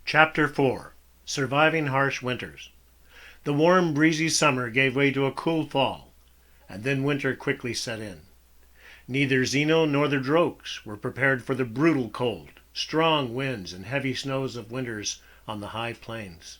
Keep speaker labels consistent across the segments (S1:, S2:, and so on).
S1: Chapter 4. Surviving Harsh Winters. The warm, breezy summer gave way to a cool fall, and then winter quickly set in. Neither Zino nor the Drokes were prepared for the brutal cold, strong winds, and heavy snows of winters on the high plains.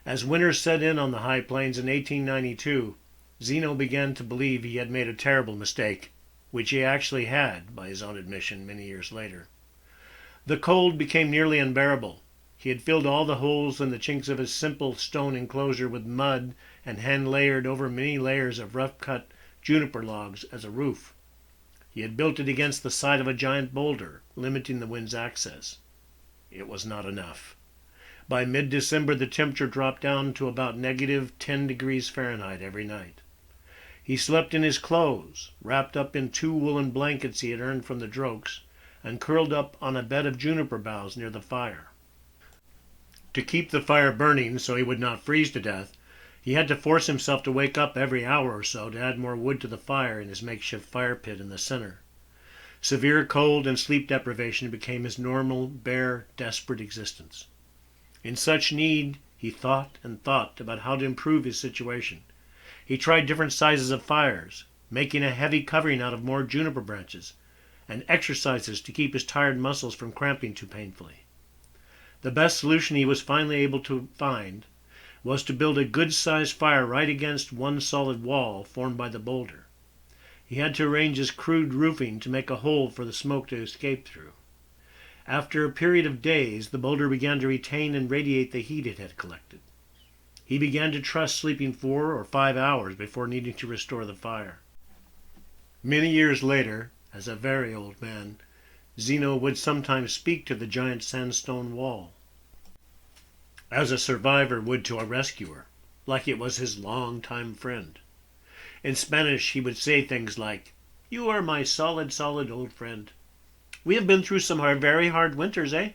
S1: As winter set in on the high plains in 1892, Zino began to believe he had made a terrible mistake, which he actually had, by his own admission, many years later. The cold became nearly unbearable. He had filled all the holes in the chinks of his simple stone enclosure with mud and hand-layered over many layers of rough-cut juniper logs as a roof. He had built it against the side of a giant boulder, limiting the wind's access. It was not enough. By mid-December, the temperature dropped down to about negative 10 degrees Fahrenheit every night. He slept in his clothes, wrapped up in 2 woolen blankets he had earned from the Drokes, and curled up on a bed of juniper boughs near the fire. To keep the fire burning so he would not freeze to death, he had to force himself to wake up every hour or so to add more wood to the fire in his makeshift fire pit in the center. Severe cold and sleep deprivation became his normal, bare, desperate existence. In such need, he thought and thought about how to improve his situation. He tried different sizes of fires, making a heavy covering out of more juniper branches, and exercises to keep his tired muscles from cramping too painfully. The best solution he was finally able to find was to build a good-sized fire right against one solid wall formed by the boulder. He had to arrange his crude roofing to make a hole for the smoke to escape through. After a period of days, the boulder began to retain and radiate the heat it had collected. He began to trust sleeping 4 or 5 hours before needing to restore the fire. Many years later, as a very old man, Zino would sometimes speak to the giant sandstone wall, as a survivor would to a rescuer, like it was his long-time friend. In Spanish, he would say things like, "You are my solid old friend. We have been through some very hard winters, eh?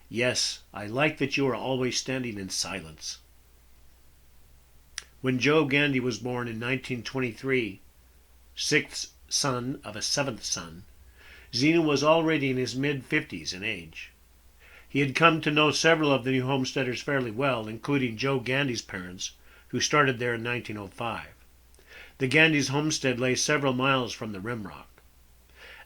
S1: Yes, I like that you are always standing in silence." When Joe Gandy was born in 1923, 6th son of a 7th son, Zino was already in his mid-50s in age. He had come to know several of the new homesteaders fairly well, including Joe Gandy's parents, who started there in 1905. The Gandy's homestead lay several miles from the Rimrock.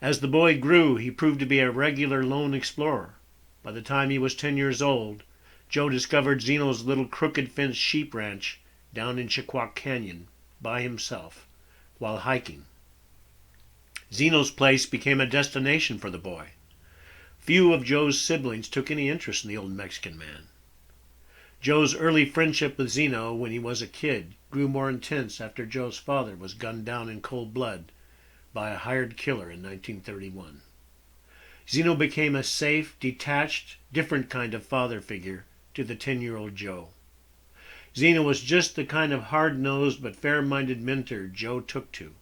S1: As the boy grew, he proved to be a regular lone explorer. By the time he was 10 years old, Joe discovered Zino's little crooked-fenced sheep ranch down in Chickawauk Canyon by himself while hiking. Zino's place became a destination for the boy. Few of Joe's siblings took any interest in the old Mexican man. Joe's early friendship with Zino when he was a kid grew more intense after Joe's father was gunned down in cold blood by a hired killer in 1931. Zino became a safe, detached, different kind of father figure to the 10-year-old Joe. Zino was just the kind of hard-nosed but fair-minded mentor Joe took to.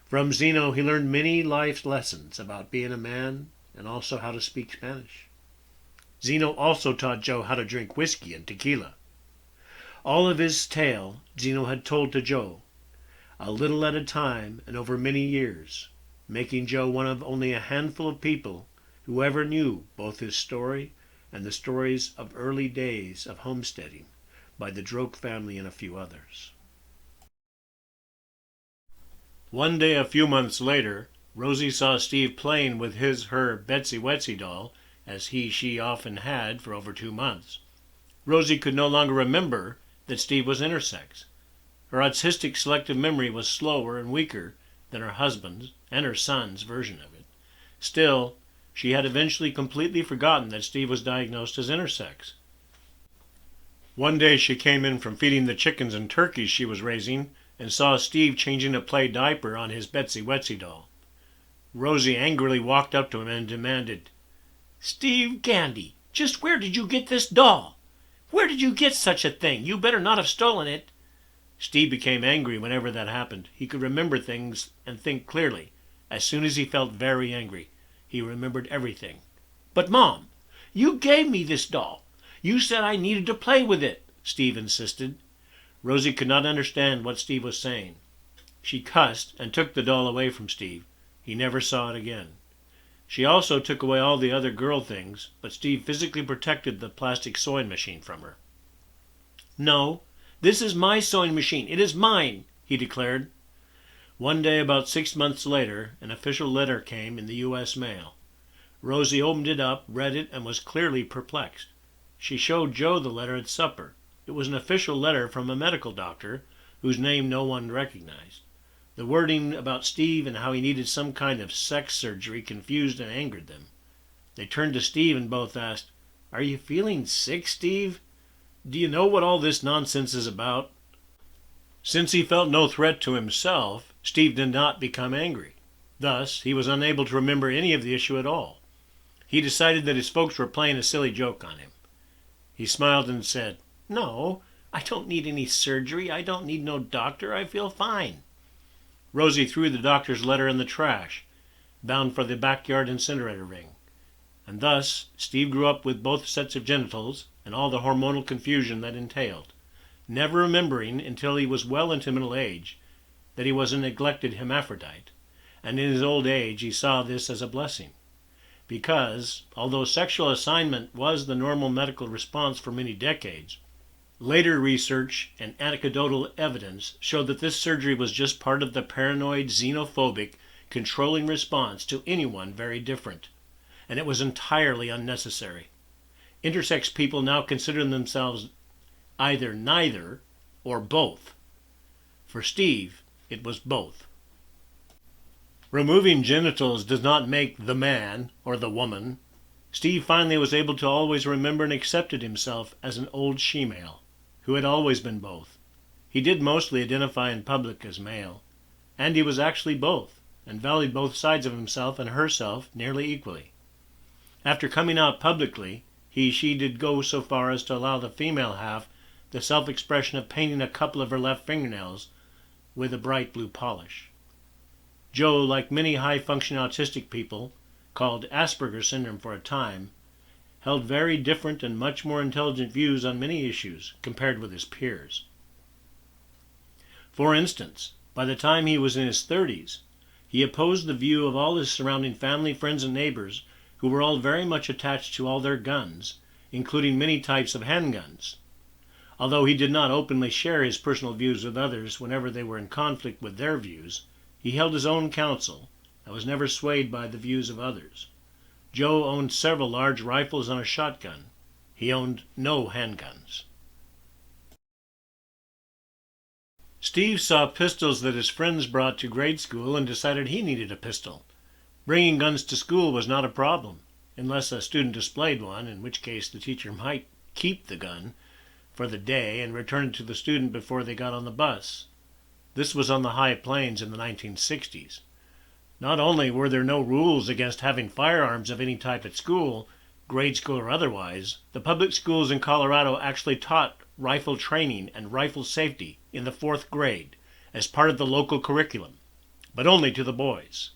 S1: From Zino, he learned many life lessons about being a man and also how to speak Spanish. Zino also taught Joe how to drink whiskey and tequila. All of his tale Zino had told to Joe, a little at a time and over many years, making Joe one of only a handful of people who ever knew both his story and the stories of early days of homesteading by the Droke family and a few others. One day a few months later, Rosie saw Steve playing with her Betsy Wetsy doll, as she often had for over 2 months. Rosie could no longer remember that Steve was intersex. Her autistic selective memory was slower and weaker than her husband's and her son's version of it. Still, she had eventually completely forgotten that Steve was diagnosed as intersex. One day she came in from feeding the chickens and turkeys she was raising and saw Steve changing a play diaper on his Betsy Wetsy doll. Rosie angrily walked up to him and demanded, "Steve Gandy, just where did you get this doll? Where did you get such a thing? You better not have stolen it." Steve became angry whenever that happened. He could remember things and think clearly. As soon as he felt very angry, he remembered everything. "But Mom, you gave me this doll. You said I needed to play with it," Steve insisted. Rosie could not understand what Steve was saying. She cussed and took the doll away from Steve. He never saw it again. She also took away all the other girl things, but Steve physically protected the plastic sewing machine from her. "No, this is my sewing machine. It is mine," he declared. One day, about 6 months later, an official letter came in the U.S. mail. Rosie opened it up, read it, and was clearly perplexed. She showed Joe the letter at supper. It was an official letter from a medical doctor, whose name no one recognized. The wording about Steve and how he needed some kind of sex surgery confused and angered them. They turned to Steve and both asked, "Are you feeling sick, Steve? Do you know what all this nonsense is about?" Since he felt no threat to himself, Steve did not become angry. Thus, he was unable to remember any of the issue at all. He decided that his folks were playing a silly joke on him. He smiled and said, "No, I don't need any surgery. I don't need no doctor. I feel fine." Rosie threw the doctor's letter in the trash, bound for the backyard incinerator ring. And thus, Steve grew up with both sets of genitals and all the hormonal confusion that entailed, never remembering until he was well into middle age that he was a neglected hermaphrodite, and in his old age he saw this as a blessing. Because, although sexual assignment was the normal medical response for many decades, later research and anecdotal evidence showed that this surgery was just part of the paranoid, xenophobic, controlling response to anyone very different, and it was entirely unnecessary. Intersex people now consider themselves either neither or both. For Steve, it was both. Removing genitals does not make the man or the woman. Steve finally was able to always remember and accepted himself as an old she-male, who had always been both. He did mostly identify in public as male, and he was actually both, and valued both sides of himself and herself nearly equally. After coming out publicly, she did go so far as to allow the female half the self-expression of painting a couple of her left fingernails with a bright blue polish. Joe, like many high-functioning autistic people, called Asperger's syndrome for a time, held very different and much more intelligent views on many issues compared with his peers. For instance, by the time he was in his 30s, he opposed the view of all his surrounding family, friends, and neighbors who were all very much attached to all their guns, including many types of handguns. Although he did not openly share his personal views with others whenever they were in conflict with their views, he held his own counsel and was never swayed by the views of others. Joe owned several large rifles and a shotgun. He owned no handguns. Steve saw pistols that his friends brought to grade school and decided he needed a pistol. Bringing guns to school was not a problem, unless a student displayed one, in which case the teacher might keep the gun for the day and return it to the student before they got on the bus. This was on the high plains in the 1960s. Not only were there no rules against having firearms of any type at school, grade school or otherwise, the public schools in Colorado actually taught rifle training and rifle safety in the 4th grade as part of the local curriculum, but only to the boys.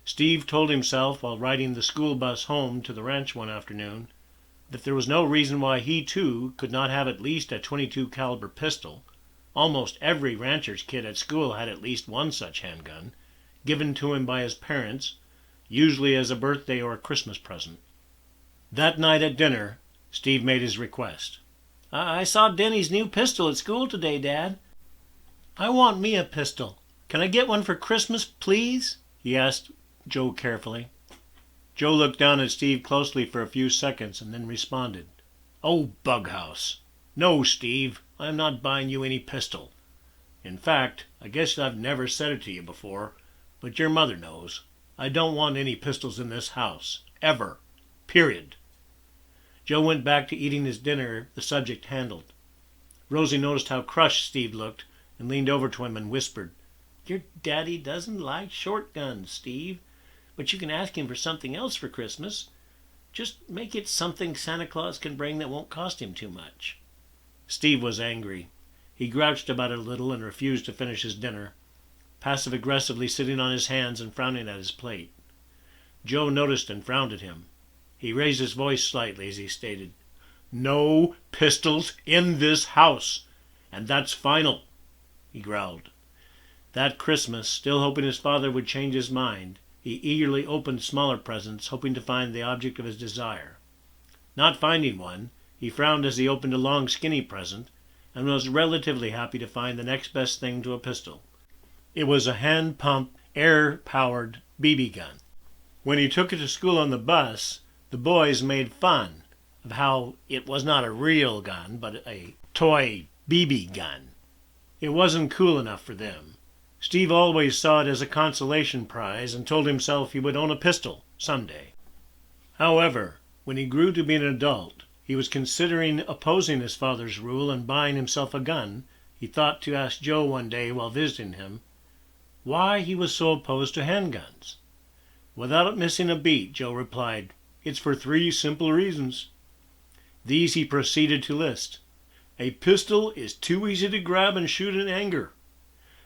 S1: Steve told himself while riding the school bus home to the ranch one afternoon that there was no reason why he too could not have at least a .22 caliber pistol. Almost every rancher's kid at school had at least one such handgun, given to him by his parents, usually as a birthday or a Christmas present. That night at dinner, Steve made his request. "I saw Denny's new pistol at school today, Dad. I want me a pistol. Can I get one for Christmas, please?" he asked Joe carefully. Joe looked down at Steve closely for a few seconds and then responded, "Oh, bughouse. No, Steve, I am not buying you any pistol. In fact, I guess I've never said it to you before, but your mother knows. I don't want any pistols in this house. Ever. Period." Joe went back to eating his dinner, the subject handled. Rosie noticed how crushed Steve looked and leaned over to him and whispered, "Your daddy doesn't like short guns, Steve, but you can ask him for something else for Christmas. Just make it something Santa Claus can bring that won't cost him too much." Steve was angry. He grouched about it a little and refused to finish his dinner, passive-aggressively sitting on his hands and frowning at his plate. Joe noticed and frowned at him. He raised his voice slightly as he stated, "No pistols in this house, and that's final," he growled. That Christmas, still hoping his father would change his mind, He eagerly opened smaller presents, hoping to find the object of his desire. Not finding one, he frowned as he opened a long, skinny present, and was relatively happy to find the next best thing to a pistol. It was a hand-pumped, air-powered BB gun. When he took it to school on the bus, the boys made fun of how it was not a real gun, but a toy BB gun. It wasn't cool enough for them. Steve always saw it as a consolation prize and told himself he would own a pistol someday. However, when he grew to be an adult, he was considering opposing his father's rule and buying himself a gun. He thought to ask Joe one day while visiting him why he was so opposed to handguns. Without missing a beat, Joe replied, "It's for 3 simple reasons." These he proceeded to list. A pistol is too easy to grab and shoot in anger.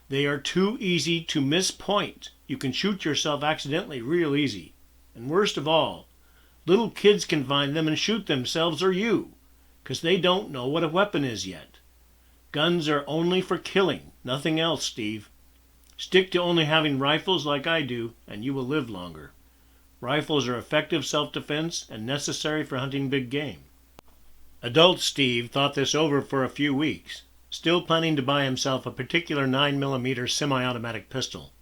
S1: They are too easy to miss point. You can shoot yourself accidentally real easy. And worst of all, little kids can find them and shoot themselves or you, 'cause they don't know what a weapon is yet. Guns are only for killing, nothing else, Steve. Stick to only having rifles like I do, and you will live longer. Rifles are effective self-defense and necessary for hunting big game. Adult Steve thought this over for a few weeks, still planning to buy himself a particular 9mm semi-automatic pistol.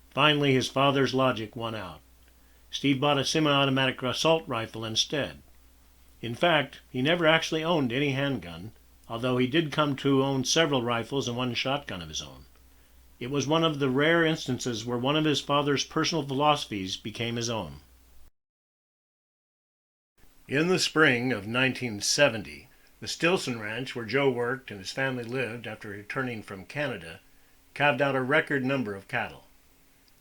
S1: Finally, his father's logic won out. Steve bought a semi-automatic assault rifle instead. In fact, he never actually owned any handgun, although he did come to own several rifles and one shotgun of his own. It was one of the rare instances where one of his father's personal philosophies became his own. In the spring of 1970, the Stilson Ranch, where Joe worked and his family lived after returning from Canada, calved out a record number of cattle.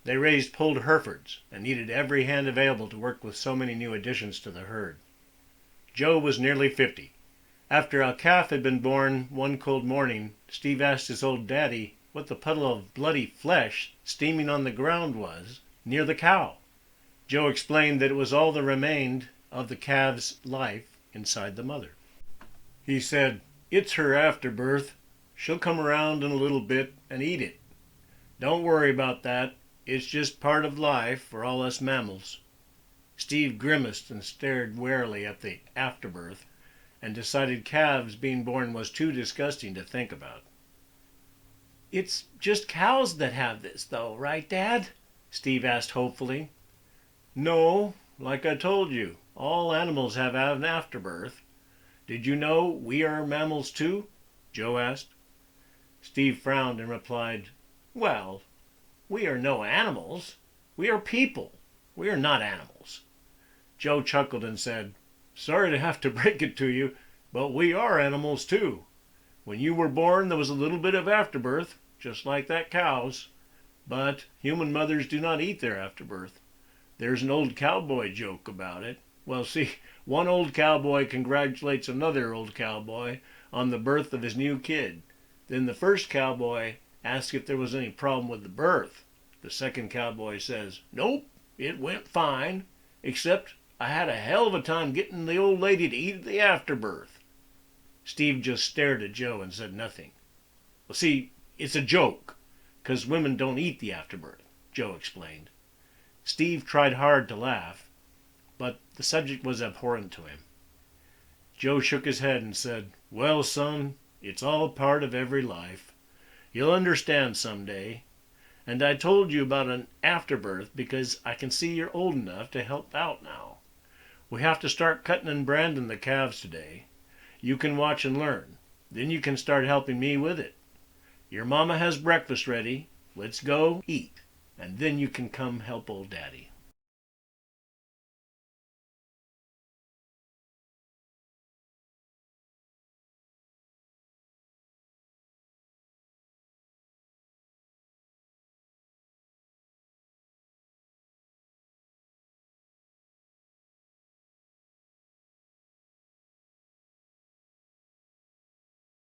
S1: They raised pulled Herefords and needed every hand available to work with so many new additions to the herd. Joe was nearly 50. After a calf had been born one cold morning, Steve asked his old daddy what the puddle of bloody flesh steaming on the ground was near the cow. Joe explained that it was all that remained of the calf's life inside the mother. He said, "It's her afterbirth. She'll come around in a little bit and eat it. Don't worry about that. It's just part of life for all us mammals." Steve grimaced and stared warily at the afterbirth and decided calves being born was too disgusting to think about. "It's just cows that have this, though, right, Dad?" Steve asked hopefully. "No, like I told you, all animals have an afterbirth. Did you know we are mammals too?" Joe asked. Steve frowned and replied, "Well, we are no animals. We are people. We are not animals." Joe chuckled and said, "Sorry to have to break it to you, but we are animals too. When you were born, there was a little bit of afterbirth, just like that cow's. But human mothers do not eat their afterbirth. There's an old cowboy joke about it. Well, see, one old cowboy congratulates another old cowboy on the birth of his new kid. Then the first cowboy asks if there was any problem with the birth. The second cowboy says, 'Nope, it went fine, except I had a hell of a time getting the old lady to eat the afterbirth.'" Steve just stared at Joe and said nothing. "Well, see, it's a joke, 'cause women don't eat the afterbirth," Joe explained. Steve tried hard to laugh, but the subject was abhorrent to him. Joe shook his head and said, "Well, son, it's all part of every life. You'll understand someday. And I told you about an afterbirth because I can see you're old enough to help out now. We have to start cutting and branding the calves today. You can watch and learn. Then you can start helping me with it. Your mama has breakfast ready. Let's go eat, and then you can come help old Daddy."